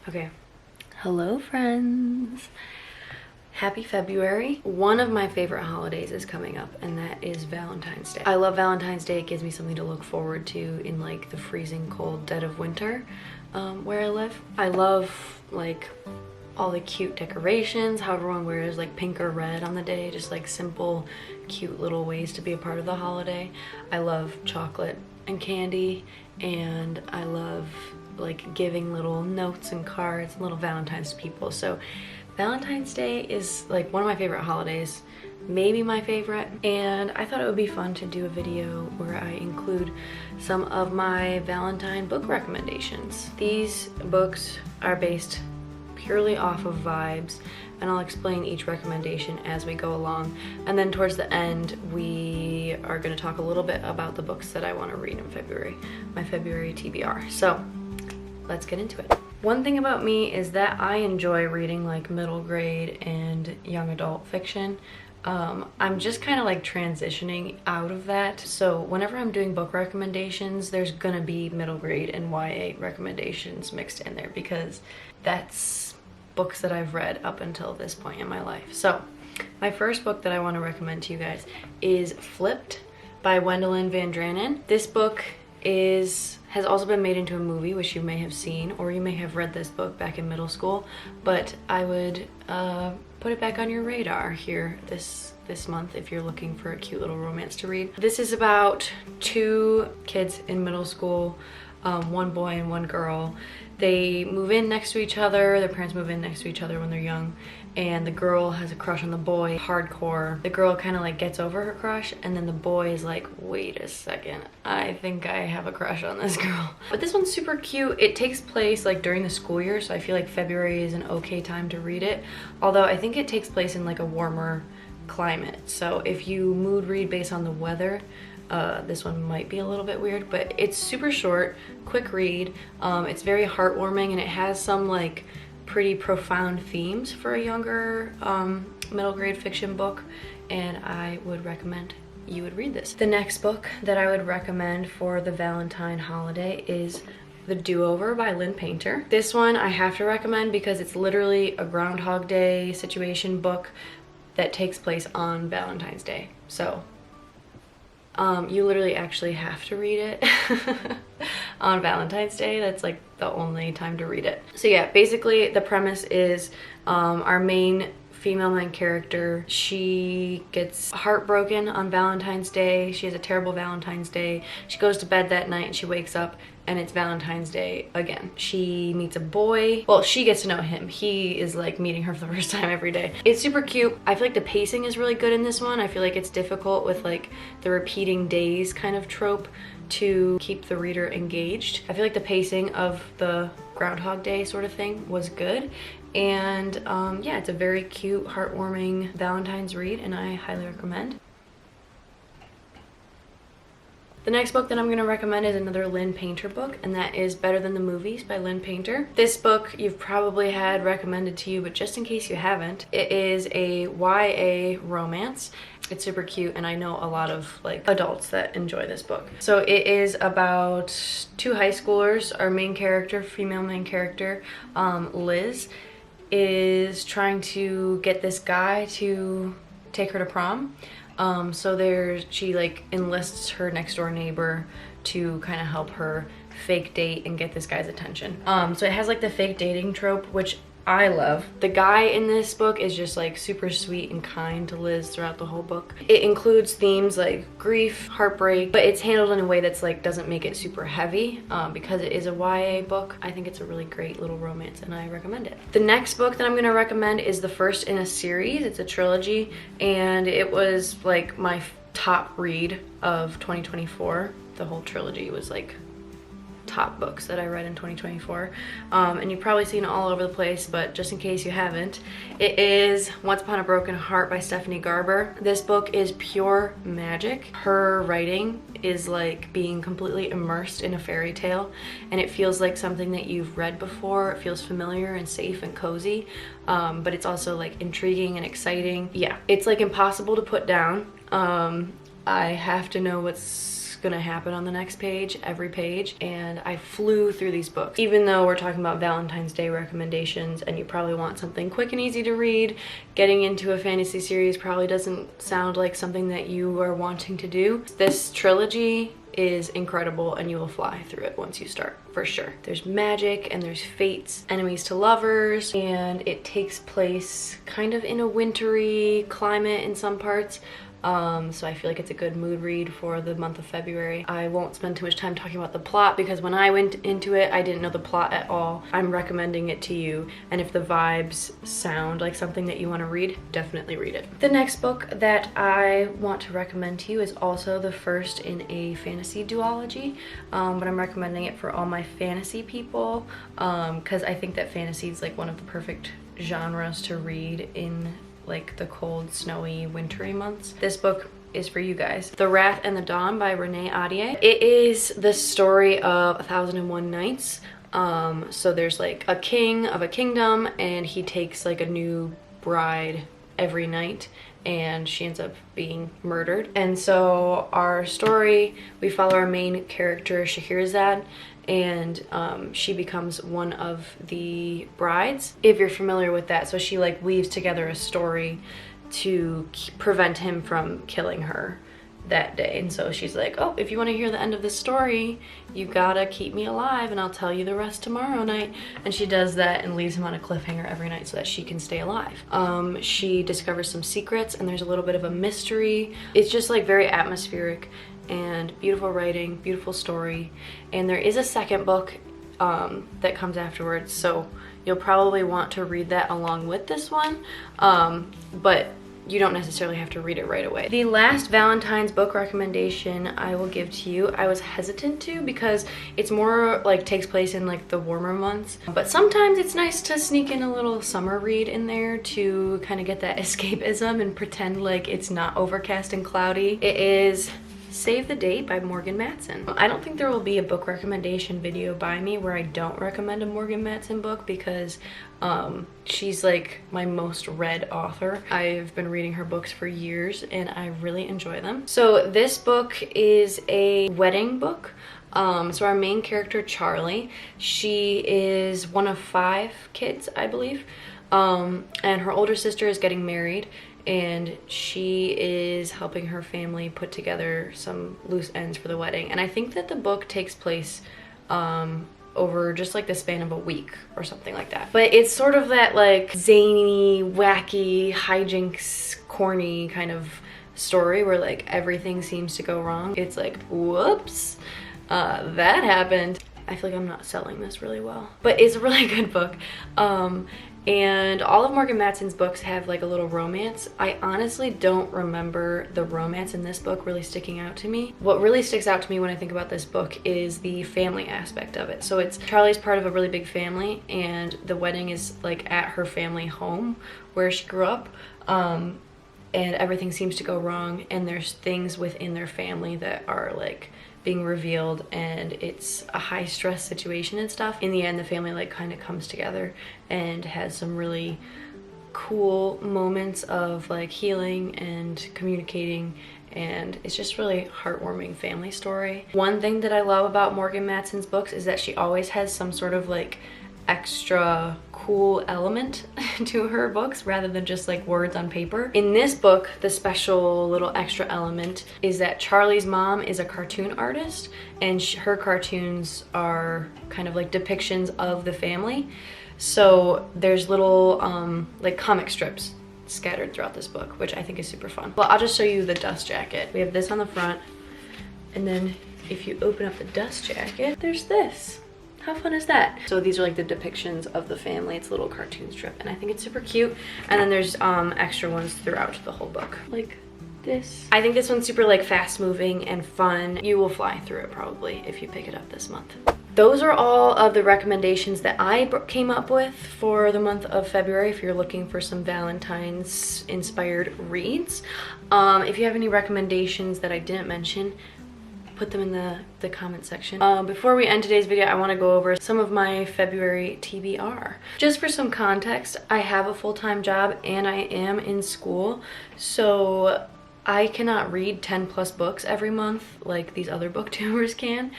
Okay. Hello, friends. Happy February. One of my favorite holidays is coming up, and that is Valentine's Day. I love Valentine's Day. It gives me something to look forward to in like the freezing cold dead of winter where I live. I love like all the cute decorations, how everyone wears like pink or red on the day, just like simple, cute little ways to be a part of the holiday. I love chocolate and candy, and I love like giving little notes and cards and little Valentines to people. So Valentine's Day is like one of my favorite holidays, maybe my favorite, and I thought it would be fun to do a video where I include some of my Valentine book recommendations. These books are based purely off of vibes, and I'll explain each recommendation as we go along, and then towards the end we are going to talk a little bit about the books that I want to read in February, my February TBR. So let's get into it. One thing about me is that I enjoy reading like middle grade and young adult fiction. I'm just kind of like transitioning out of that. So whenever I'm doing book recommendations, there's gonna be middle grade and YA recommendations mixed in there because that's books that I've read up until this point in my life. So my first book that I want to recommend to you guys is Flipped by Wendelin Van Dranen. This book has also been made into a movie, which you may have seen, or you may have read this book back in middle school, but I would put it back on your radar here this month if you're looking for a cute little romance to read. This is about two kids in middle school, one boy and one girl. They move in next to each other, their parents move in next to each other when they're young, and the girl has a crush on the boy, hardcore. The girl kind of like gets over her crush, and then the boy is like, wait a second, I think I have a crush on this girl. But this one's super cute. It takes place like during the school year, so I feel like February is an okay time to read it, although I think it takes place in like a warmer climate. So if you mood read based on the weather, this one might be a little bit weird, but it's super short, quick read. It's very heartwarming, and it has some like pretty profound themes for a younger middle grade fiction book, and I would recommend you would read this. The next book that I would recommend for the Valentine holiday is The Do-Over by Lynn Painter. This one I have to recommend because it's literally a Groundhog Day situation book that takes place on Valentine's Day. So you literally actually have to read it on Valentine's Day. That's like the only time to read it. So yeah, basically the premise is our main character, she gets heartbroken on Valentine's Day. She has a terrible Valentine's Day. She goes to bed that night and she wakes up and it's Valentine's Day again. She meets a boy. Well, she gets to know him. He is like meeting her for the first time every day. It's super cute. I feel like the pacing is really good in this one. I feel like it's difficult with like the repeating days kind of trope to keep the reader engaged. I feel like the pacing of the Groundhog Day sort of thing was good. And yeah, it's a very cute, heartwarming Valentine's read, and I highly recommend. The next book that I'm going to recommend is another Lynn Painter book, and that is Better Than the Movies by Lynn Painter. This book you've probably had recommended to you, but just in case you haven't, it is a YA romance. It's super cute, and I know a lot of like adults that enjoy this book. So it is about two high schoolers. Our main character, female main character, Liz, is trying to get this guy to take her to prom. So she like enlists her next door neighbor to kind of help her fake date and get this guy's attention. So it has like the fake dating trope, which I love. The guy in this book is just like super sweet and kind to Liz throughout the whole book. It includes themes like grief, heartbreak, but it's handled in a way that's like doesn't make it super heavy because it is a YA book. I think it's a really great little romance and I recommend it. The next book that I'm going to recommend is the first in a series. It's a trilogy, and it was like my top read of 2024. The whole trilogy was like top books that I read in 2024, and you've probably seen it all over the place, but just in case you haven't, it is Once Upon a Broken Heart by Stephanie Garber. This book is pure magic. Her writing is like being completely immersed in a fairy tale, and it feels like something that you've read before. It feels familiar and safe and cozy, but it's also like intriguing and exciting. Yeah, it's like impossible to put down. I have to know what's gonna happen on the next page, every page, and I flew through these books. Even though we're talking about Valentine's Day recommendations and you probably want something quick and easy to read, getting into a fantasy series probably doesn't sound like something that you are wanting to do. This trilogy is incredible and you will fly through it once you start, for sure. There's magic and there's fates, enemies to lovers, and it takes place kind of in a wintry climate in some parts. So I feel like it's a good mood read for the month of February. I won't spend too much time talking about the plot because when I went into it, I didn't know the plot at all. I'm recommending it to you, and if the vibes sound like something that you want to read, definitely read it. The next book that I want to recommend to you is also the first in a fantasy duology, but I'm recommending it for all my fantasy people because I think that fantasy is like one of the perfect genres to read in like the cold, snowy, wintry months. This book is for you guys. The Wrath and the Dawn by Renee Ahdieh. It is the story of 1001 Nights. So there's like a king of a kingdom and he takes like a new bride every night and she ends up being murdered. And so our story, we follow our main character Scheherazade, and she becomes one of the brides, if you're familiar with that. So she like weaves together a story to prevent him from killing her that day. And so she's like, oh, if you want to hear the end of the story, you gotta keep me alive and I'll tell you the rest tomorrow night. And she does that and leaves him on a cliffhanger every night so that she can stay alive. She discovers some secrets and there's a little bit of a mystery. It's just like very atmospheric and beautiful writing, beautiful story. And there is a second book that comes afterwards, so you'll probably want to read that along with this one, but you don't necessarily have to read it right away. The last Valentine's book recommendation I will give to you, I was hesitant to because it's more like takes place in like the warmer months, but sometimes it's nice to sneak in a little summer read in there to kind of get that escapism and pretend like it's not overcast and cloudy. It is Save the Date by Morgan Matson. I don't think there will be a book recommendation video by me where I don't recommend a Morgan Matson book because she's like my most read author. I've been reading her books for years and I really enjoy them. So this book is a wedding book. So our main character, Charlie, she is one of 5 kids, I believe. And her older sister is getting married and she is helping her family put together some loose ends for the wedding. And I think that the book takes place over just like the span of a week or something like that. But it's sort of that like zany, wacky, hijinks, corny kind of story where like everything seems to go wrong. It's like, whoops, that happened. I feel like I'm not selling this really well, but it's a really good book. And all of Morgan Matson's books have like a little romance. I honestly don't remember the romance in this book really sticking out to me. What really sticks out to me when I think about this book is the family aspect of it. So it's Charlie's part of a really big family and the wedding is like at her family home where she grew up. And everything seems to go wrong and there's things within their family that are like being revealed and it's a high stress situation and stuff. In the end, the family like kind of comes together and has some really cool moments of like healing and communicating, and it's just really heartwarming family story. One thing that I love about Morgan Matson's books is that she always has some sort of like extra cool element to her books rather than just like words on paper. In this book, the special little extra element is that Charlie's mom is a cartoon artist and her cartoons are kind of like depictions of the family. So there's little like comic strips scattered throughout this book, which I think is super fun. Well, I'll just show you the dust jacket. We have this on the front, and then if you open up the dust jacket, there's this. How fun is that? So these are like the depictions of the family. It's a little cartoon strip and I think it's super cute. And then there's extra ones throughout the whole book. Like this. I think this one's super like fast moving and fun. You will fly through it probably if you pick it up this month. Those are all of the recommendations that I came up with for the month of February if you're looking for some Valentine's inspired reads. If you have any recommendations that I didn't mention, put them in the comment section. Before we end today's video, I want to go over some of my February TBR. Just for some context, I have a full-time job and I am in school, so I cannot read 10 plus books every month like these other booktubers can.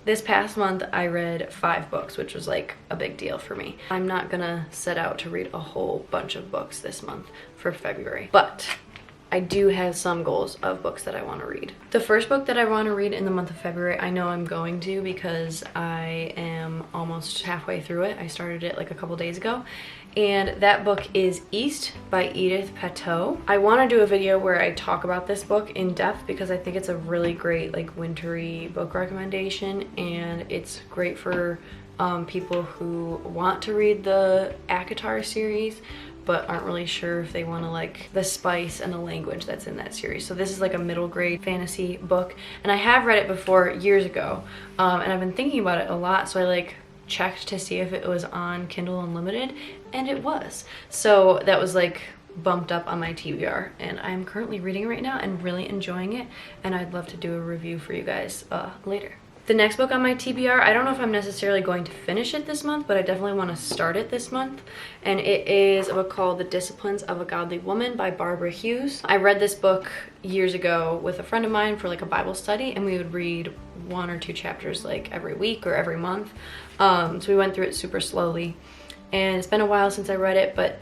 This past month I read 5 books, which was like a big deal for me. I'm not gonna set out to read a whole bunch of books this month for February, but I do have some goals of books that I want to read. The first book that I want to read in the month of February, I know I'm going to because I am almost halfway through it. I started it like a couple days ago. And that book is East by Edith Pateau. I want to do a video where I talk about this book in depth because I think it's a really great like wintry book recommendation, and it's great for people who want to read the ACOTAR series but aren't really sure if they want to like the spice and the language that's in that series. So this is like a middle grade fantasy book, and I have read it before years ago, and I've been thinking about it a lot, so I like checked to see if it was on Kindle Unlimited, and it was. So that was like bumped up on my TBR, and I'm currently reading it right now and really enjoying it, and I'd love to do a review for you guys later. The next book on my TBR, I don't know if I'm necessarily going to finish it this month, but I definitely want to start it this month. And it is a book called The Disciplines of a Godly Woman by Barbara Hughes. I read this book years ago with a friend of mine for like a Bible study, and we would read 1 or 2 chapters like every week or every month. So we went through it super slowly. And it's been a while since I read it, but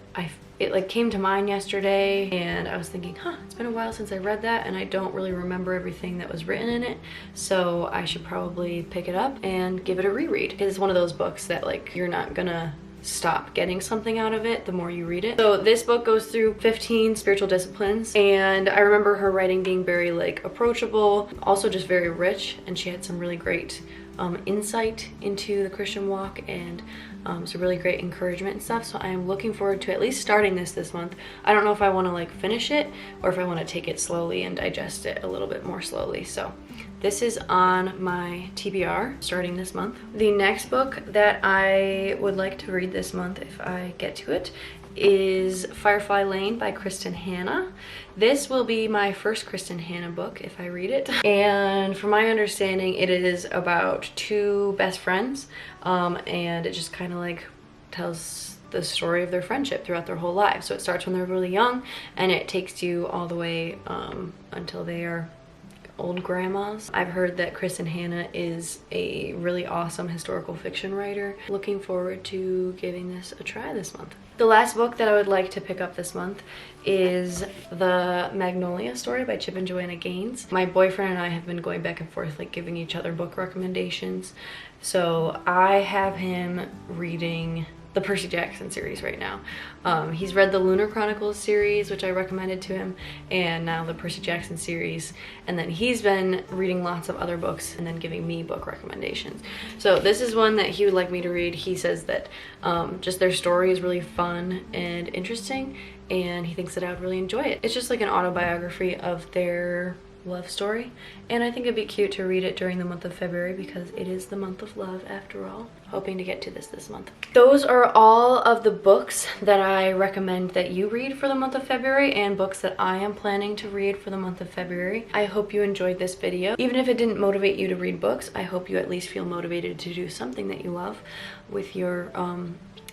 it like came to mind yesterday, and I was thinking, it's been a while since I read that, and I don't really remember everything that was written in it, so I should probably pick it up and give it a reread. It's one of those books that like you're not gonna stop getting something out of it the more you read it. So this book goes through 15 spiritual disciplines, and I remember her writing being very like approachable, also just very rich, and she had some really great insight into the Christian walk and some really great encouragement and stuff. So I am looking forward to at least starting this month. I don't know if I want to like finish it or if I want to take it slowly and digest it a little bit more slowly. So this is on my TBR starting this month. The next book that I would like to read this month, if I get to it, is Firefly Lane by Kristen Hanna. This will be my first Kristen Hanna book if I read it. And from my understanding, it is about 2 best friends, and it just kind of like tells the story of their friendship throughout their whole lives. So it starts when they're really young, and it takes you all the way until they are old grandmas. I've heard that Kristen Hanna is a really awesome historical fiction writer. Looking forward to giving this a try this month. The last book that I would like to pick up this month is The Magnolia Story by Chip and Joanna Gaines. My boyfriend and I have been going back and forth like giving each other book recommendations. So I have him reading the Percy Jackson series right now. He's read the Lunar Chronicles series, which I recommended to him, and now the Percy Jackson series, and then he's been reading lots of other books and then giving me book recommendations. So this is one that he would like me to read. He says that just their story is really fun and interesting, and he thinks that I would really enjoy it. It's just like an autobiography of their love story, and I think it'd be cute to read it during the month of February because it is the month of love after all. Hoping to get to this month. Those are all of the books that I recommend that you read for the month of February, and books that I am planning to read for the month of February. I hope you enjoyed this video. Even if it didn't motivate you to read books, I hope you at least feel motivated to do something that you love with your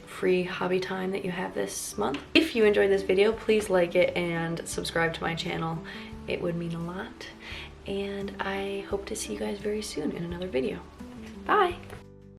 free hobby time that you have this month. If you enjoyed this video, please like it and subscribe to my channel. It would mean a lot, and I hope to see you guys very soon in another video. Bye!